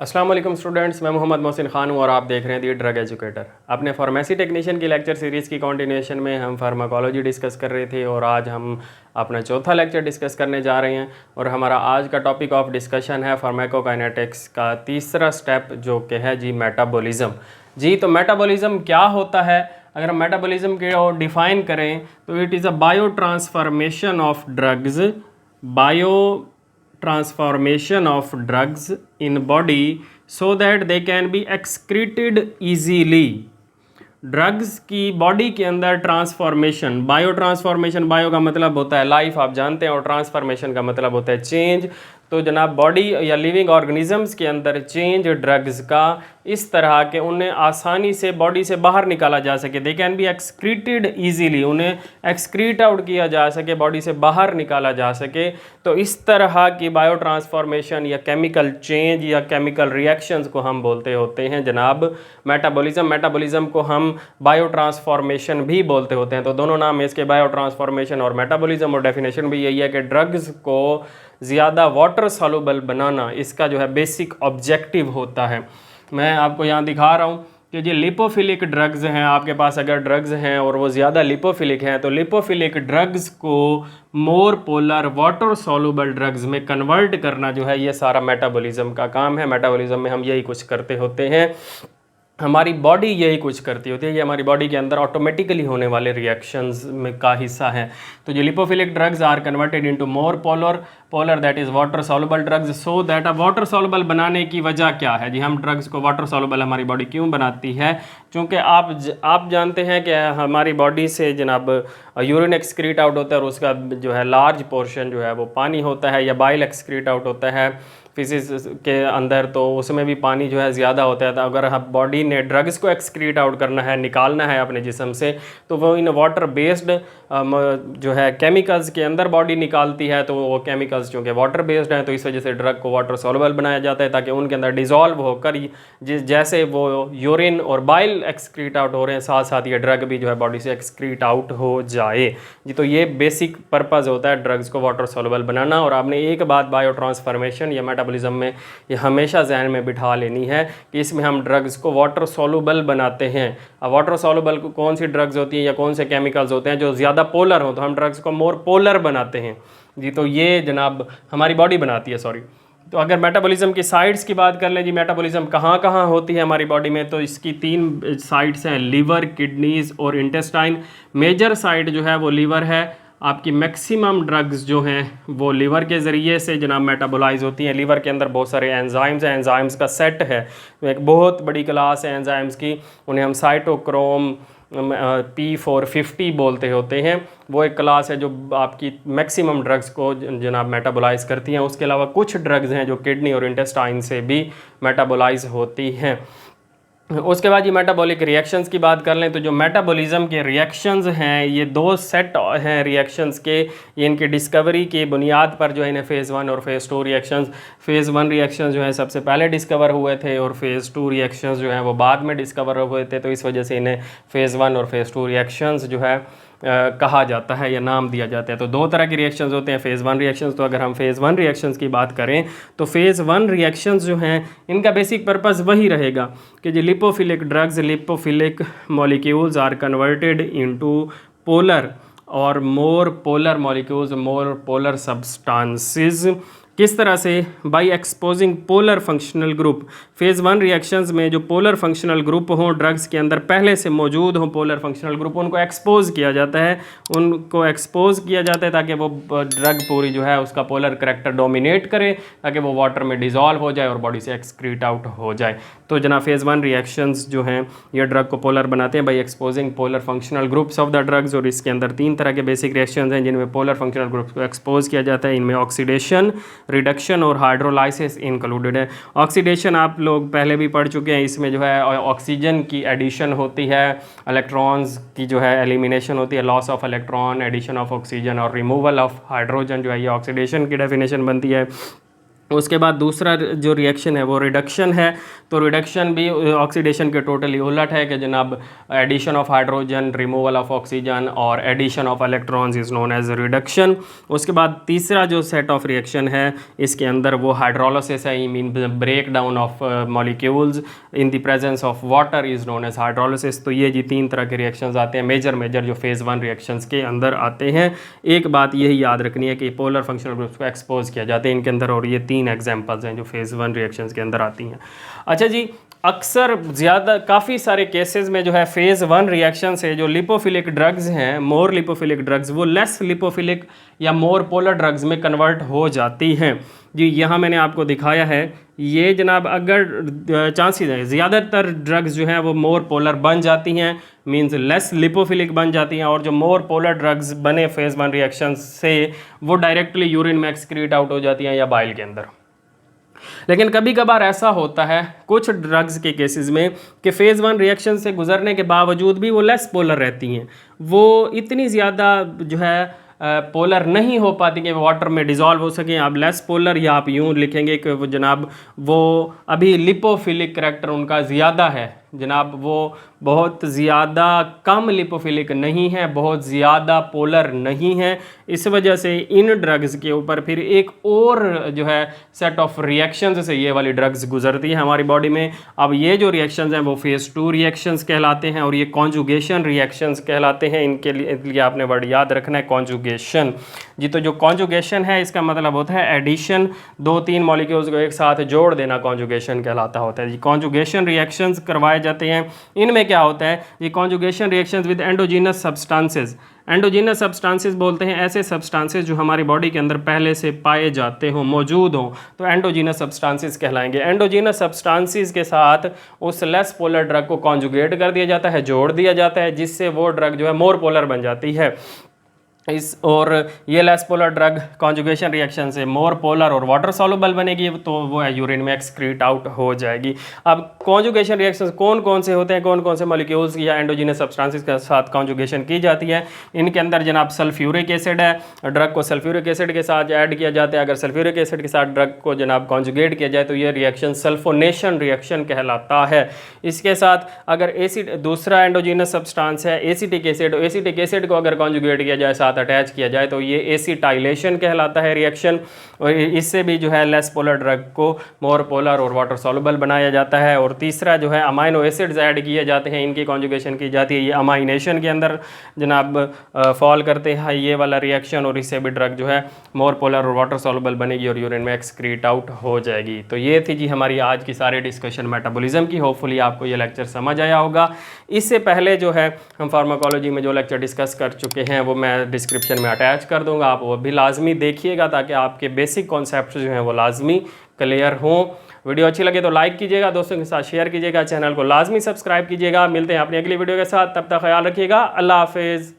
अस्सलाम वालेकुम स्टूडेंट्स, मैं मोहम्मद मोहसिन खान हूँ और आप देख रहे हैं दी ड्रग एजुकेटर। अपने फार्मेसी टेक्नीशियन की लेक्चर सीरीज़ की कंटिन्यूएशन में हम फार्माकोलॉजी डिस्कस कर रहे थे और आज हम अपना चौथा लेक्चर डिस्कस करने जा रहे हैं और हमारा आज का टॉपिक ऑफ डिस्कशन है फार्माकोकाइनेटिक्स का तीसरा स्टेप जो कि है जी मेटाबॉलिज्म। जी तो मेटाबॉलिज्म क्या होता है? अगर हम मेटाबॉलिज्म को डिफ़ाइन करें तो it is a bio transformation of drugs, bio transformation of drugs in body so that they can be excreted easily। Drugs की बॉडी के अंदर ट्रांसफॉर्मेशन, बायो ट्रांसफॉर्मेशन, बायो का मतलब होता है लाइफ, आप जानते हैं, और ट्रांसफॉर्मेशन का मतलब होता है चेंज। तो जनाब बॉडी या लिविंग ऑर्गेनिजम्स के अंदर चेंज ड्रग्स का इस तरह के उन्हें आसानी से बॉडी से बाहर निकाला जा सके, they can be excreted easily, उन्हें एक्सक्रीट आउट किया जा सके, बॉडी से बाहर निकाला जा सके। तो इस तरह की बायो ट्रांसफॉर्मेशन या केमिकल चेंज या केमिकल रिएक्शंस को हम बोलते होते हैं जनाब मेटाबॉलिज्म। मेटाबॉलिज्म को हम बायो ट्रांसफॉर्मेशन भी बोलते होते हैं। तो दोनों नाम है इसके, बायो ट्रांसफॉर्मेशन और मेटाबॉलिज्म, और डेफिनेशन भी यही है कि ड्रग्स को ज़्यादा वाटर सॉल्युबल बनाना इसका जो है बेसिक ऑब्जेक्टिव होता है। मैं आपको यहाँ दिखा रहा हूँ कि ये लिपोफिलिक ड्रग्स हैं। आपके पास अगर ड्रग्स हैं और वो ज़्यादा लिपोफिलिक हैं तो लिपोफिलिक ड्रग्स को more polar water soluble drugs में कन्वर्ट करना जो है ये सारा मेटाबॉलिज्म का काम है। मेटाबॉलिज्म में हम यही कुछ करते होते हैं, हमारी बॉडी यही कुछ करती होती है, ये हमारी बॉडी के अंदर ऑटोमेटिकली होने वाले रिएक्शंस में का हिस्सा है। तो ये lipophilic drugs are converted into more polar that is water soluble drugs. So that अब वाटर सॉल्युबल बनाने की वजह क्या है जी? हम ड्रग्स को वाटर सॉल्युबल हमारी बॉडी क्यों बनाती है? क्योंकि आप जानते हैं कि हमारी बॉडी से जनाब यूरिन एक्सक्रीट आउट होता है और उसका जो है लार्ज पोर्शन जो है वो पानी होता है, या बाइल एक्सक्रीट आउट होता है फिजिस के अंदर, तो उसमें भी पानी जो है ज़्यादा होता है। तो अगर हम बॉडी ने ड्रग्स को एक्सक्रीट आउट करना है, निकालना है अपने जिस्म से, तो वो इन वाटर बेस्ड जो है केमिकल्स के अंदर बॉडी निकालती है। तो वो केमिकल्स चूँकि वाटर बेस्ड हैं तो इस वजह से ड्रग को वाटर सॉल्युबल बनाया जाता है ताकि उनके अंदर डिज़ोल्व होकर जैसे वो यूरिन और बाइल एक्सक्रीट आउट हो रहे हैं, साथ साथ ये ड्रग भी जो है बॉडी से एक्सक्रीट आउट हो जाए जी। तो ये बेसिक पर्पज़ होता है ड्रग्स को वाटर सॉल्युबल बनाना। और आपने एक बात बायो ट्रांसफॉर्मेशन या मेटाबॉलिज्म में ये हमेशा जहन में बिठा लेनी है कि इसमें हम ड्रग्स को वाटर सॉल्युबल बनाते हैं। अब वाटर सॉल्युबल कौन सी ड्रग्स होती हैं या कौन से केमिकल्स होते हैं जो ज़्यादा पोलर हो, तो हम ड्रग्स को मोर पोलर बनाते हैं जी। तो ये जनाब हमारी बॉडी बनाती है, सॉरी। तो अगर मेटाबॉलिज्म की साइड्स की बात कर लें जी, मेटाबॉलिज्म कहाँ कहाँ होती है हमारी बॉडी में, तो इसकी 3 साइड्स हैं, लीवर, किडनीज और इंटेस्टाइन। मेजर साइड जो है वो लीवर है। आपकी मैक्सिमम ड्रग्स जो हैं वो लीवर के ज़रिए से जनाब मेटाबोलाइज होती हैं। लीवर के अंदर बहुत सारे एंजाइम्स हैं, एंजाइम्स का सेट है, तो एक बहुत बड़ी क्लास है एंजाइम्स की, उन्हें हम साइटोक्रोम P450 बोलते होते हैं। वो एक क्लास है जो आपकी मैक्सिमम ड्रग्स को जनाब मेटाबोलाइज करती हैं। उसके अलावा कुछ ड्रग्स हैं जो किडनी और इंटेस्टाइन से भी मेटाबोलाइज होती हैं। उसके बाद ये मेटाबॉलिक रिएक्शंस की बात कर लें तो जो मेटाबॉलिज्म के रिएक्शंस हैं ये 2 सेट हैं रिएक्शंस के। ये इनकी डिस्कवरी की बुनियाद पर जो है इन्हें फ़ेज़ 1 और फ़ेज़ 2 रिएक्शंस, फ़ेज़ 1 रिएक्शंस जो है सबसे पहले डिस्कवर हुए थे और फ़ेज़ 2 रिएक्शंस जो हैं वो बाद में डिस्कवर हुए थे। तो इस वजह से इन्हें फ़ेज़ 1 और फ़ेज़ 2 रिएक्शंस जो है कहा जाता है या नाम दिया जाता है। तो 2 तरह के रिएक्शंस होते हैं, फ़ेज़ 1 रिएक्शंस। तो अगर हम फ़ेज़ 1 रिएक्शंस की बात करें तो फ़ेज़ 1 रिएक्शंस जो हैं इनका बेसिक पर्पस वही रहेगा कि जो lipophilic drugs, lipophilic molecules are converted into polar और more polar molecules, more polar substances. किस तरह से? By exposing polar functional group. Phase 1 reactions में जो पोलर फंक्शनल ग्रुप हों ड्रग्स के अंदर पहले से मौजूद हों पोलर फंक्शनल ग्रुप, उनको एक्सपोज किया जाता है, उनको एक्सपोज किया जाता है ताकि वो ड्रग पूरी जो है उसका पोलर करैक्टर डोमिनेट करे, ताकि वो वाटर में डिज़ोल्व हो जाए और बॉडी से एक्सक्रीट आउट हो जाए। तो जना फ़ेज़ 1 रिएक्शंस जो हैं ये ड्रग को पोलर बनाते हैं by exposing polar functional groups of the drugs. और इसके अंदर 3 तरह के बेसिक रिएक्शंस हैं जिनमें पोलर फंक्शनल ग्रुप्स को एक्सपोज किया जाता है। इनमें ऑक्सीडेशन, रिडक्शन और हाइड्रोलाइसिस इंक्लूडेड है। ऑक्सीडेशन आप लोग पहले भी पढ़ चुके हैं, इसमें जो है ऑक्सीजन की एडिशन होती है, इलेक्ट्रॉन्स की जो है एलिमिनेशन होती है, loss of electron, addition of oxygen और रिमूवल ऑफ हाइड्रोजन जो है ये ऑक्सीडेशन की डेफिनेशन बनती है। उसके बाद दूसरा जो रिएक्शन है वो रिडक्शन है। तो रिडक्शन भी ऑक्सीडेशन के टोटली उलट है कि जनाब addition of hydrogen, removal of oxygen और addition of electrons is known as reduction. उसके बाद तीसरा जो सेट ऑफ रिएक्शन है इसके अंदर वो हाइड्रोलिसिस है, I mean break down of molecules in the presence of water is known as hydrolysis. तो ये जी 3 तरह के रिएक्शंस आते हैं मेजर जो फेज़ 1 रिएक्शंस के अंदर आते हैं। एक बात यही याद रखनी है कि पोलर फंक्शनल ग्रुप्स को एक्सपोज किया जाता है इनके अंदर, और ये 3 एग्जांपल्स हैं जो फेज़ 1 रिएक्शंस के अंदर आती हैं। अच्छा जी, अक्सर ज़्यादा काफ़ी सारे केसेस में जो है फेज़ 1 रिएक्शन से जो लिपोफिलिक ड्रग्स हैं, मोर लिपोफिलिक ड्रग्स, वो लेस लिपोफिलिक या मोर पोलर ड्रग्स में कन्वर्ट हो जाती हैं। जी यहाँ मैंने आपको दिखाया है, ये जनाब अगर चांसेस हैं ज़्यादातर ड्रग्स जो हैं वो मोर पोलर बन जाती हैं, मींस लेस लिपोफिलिक बन जाती हैं, और जो मोर पोलर ड्रग्स बने फेज़ 1 रिएक्शन से वो डायरेक्टली यूरिन में एक्सक्रीट आउट हो जाती हैं या बाइल के अंदर। लेकिन कभी कभार ऐसा होता है कुछ ड्रग्स के केसेस में कि फेज़ 1 रिएक्शन से गुजरने के बावजूद भी वो लेस पोलर रहती हैं, वो इतनी ज़्यादा जो है पोलर नहीं हो पाती कि वाटर में डिज़ोल्व हो सकें। आप लेस पोलर या आप यूँ लिखेंगे कि वो जनाब वो अभी लिपोफिलिक करैक्टर उनका ज़्यादा है, जनाब वो बहुत ज़्यादा कम लिपोफिलिक नहीं है, बहुत ज़्यादा पोलर नहीं है। इस वजह से इन ड्रग्स के ऊपर फिर एक और जो है सेट ऑफ रिएक्शंस से ये वाली ड्रग्स गुजरती है हमारी बॉडी में। अब ये जो रिएक्शंस हैं वो फेज़ 2 रिएक्शंस कहलाते हैं और ये कॉन्जुगेशन रिएक्शंस कहलाते हैं। इनके लिए आपने वर्ड याद रखना है कॉन्जुगेशन जी। तो जो कॉन्जुगेशन है इसका मतलब होता है एडिशन, 2-3 मॉलिक्यूल्स को एक साथ जोड़ देना कॉन्जुगेशन कहलाता होता है जी। कॉन्जुगेशन रिएक्शंस करवाए जाते हैं। इनमें क्या होता है ये conjugation reactions with endogenous substances. Endogenous substances बोलते हैं ऐसे सब्सटेंसेस जो हमारी बॉडी के अंदर पहले से पाए जाते हों, मौजूद हों, तो एंडोजीनस सब्सटेंसेस कहलाएंगे। एंडोजीनस सब्सटेंसेस के साथ उस लेस पोलर ड्रग को कॉन्जुगेट कर दिया जाता है, जोड़ दिया जाता है, जिससे वो ड्रग जो है मोर पोलर बन जाती है। और ये less polar drug conjugation reaction से मोर पोलर और वाटर सॉल्युबल बनेगी, तो वो यूरिन में एक्सक्रीट आउट हो जाएगी। अब कॉन्जुगेशन रिएक्शंस कौन कौन से होते हैं, कौन कौन से मॉलिक्यूल्स या एंडोजीनस सब्सटेंसेस के साथ कॉन्जुगेशन की जाती है। इनके अंदर जनाब सल्फ्यूरिक एसिड है, ड्रग को सल्फ्यूरिक एसिड के साथ ऐड किया जाता है। अगर सल्फ्यूरिक एसिड के साथ ड्रग को जनाब कॉन्जुगेट किया जाए तो ये रिएक्शन सल्फोनेशन रिएक्शन कहलाता है। इसके साथ अगर एसिड, दूसरा एंडोजीनस सब्सटेंस है एसिटिक एसिड, एसिटिक एसिड को अगर कॉन्जुगेट किया जाए, साथ अटैच किया जाए, तो ये एसिटाइलेशन कहलाता है रिएक्शन। और इससे भी जो है लेस पोलर ड्रग को मोर पोलर और वाटर सॉल्युबल बनाया जाता है। और तीसरा जो है अमाइनो एसिड्स ऐड किए जाते हैं, इनकी कॉन्जुगेशन की जाती है, ये अमाइनेशन के अंदर जनाब फॉल करते हैं ये वाला रिएक्शन, और इससे भी ड्रग जो है मोर पोलर और वाटर सॉल्युबल बनेगी और यूरिन में एक्सक्रीट आउट हो जाएगी। तो ये थी जी हमारी आज की सारी डिस्कशन मेटाबॉलिज्म की। होपफुली आपको ये लेक्चर समझ आया होगा। इससे पहले जो है हम फार्माकोलॉजी में जो लेक्चर डिस्कस कर चुके हैं वो मैं डिस्क्रिप्शन में अटैच कर दूंगा, आप वो भी लाजमी देखिएगा ताकि आपके बेसिक कॉन्सेप्ट जो हैं वो लाजमी क्लियर हों। वीडियो अच्छी लगे तो लाइक कीजिएगा, दोस्तों के साथ शेयर कीजिएगा, चैनल को लाजमी सब्सक्राइब कीजिएगा। मिलते हैं अपनी अगली वीडियो के साथ, तब तक ख्याल रखिएगा। अल्लाह हाफिज़।